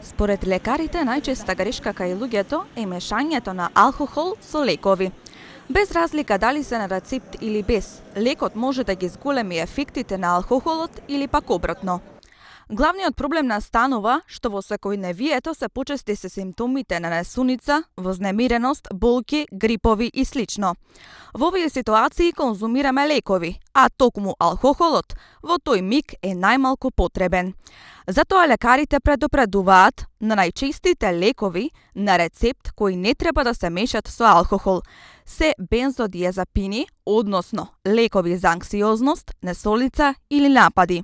Според лекарите, најчеста грешка кај луѓето е мешањето на алкохол со лекови. Без разлика дали се на рецепт или без, лекот може да ги зголеми ефектите на алкохолот или пак обратно. Главниот проблем настанува што во секојдневието се почести се симптомите на несуница, вознемиреност, болки, грипови и слично. Во овие ситуации конзумираме лекови, а токму алкохолот во тој миг е најмалку потребен. Затоа лекарите предупредуваат на најчестите лекови на рецепт кои не треба да се мешат со алкохол се бензодиазепини, односно лекови за анксиозност, несолица или напади.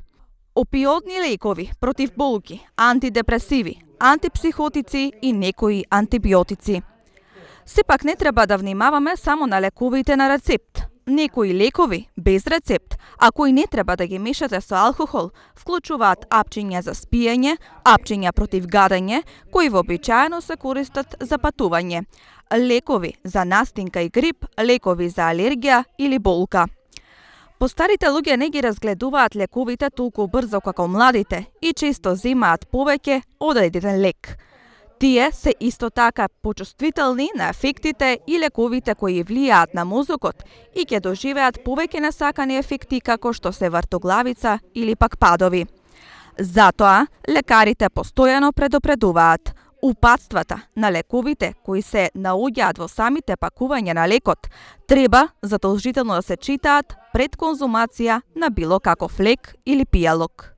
Опиодни лекови против болки, антидепресиви, антипсихотици и некои антибиотици. Сепак не треба да внимаваме само на лековите на рецепт. Некои лекови без рецепт, а кои не треба да ги мешате со алкохол, вклучуваат апчиња за спиење, апчиња против гадење, кои вообичаено се користат за патување, лекови за настинка и грип, лекови за алергија или болка. Постарите луѓе не ги разгледуваат лековите толку брзо како младите и често земаат повеќе од еден лек. Тие се исто така почувствителни на ефектите и лековите кои влијаат на мозокот и ќе доживеат повеќе несакани ефекти како што се вртоглавица или пак падови. Затоа, лекарите постојано предупредуваат упатствата на лековите кои се наоѓаат во самите пакувања на лекот треба задолжително да се читаат пред конзумација на било каков лек или пијалок.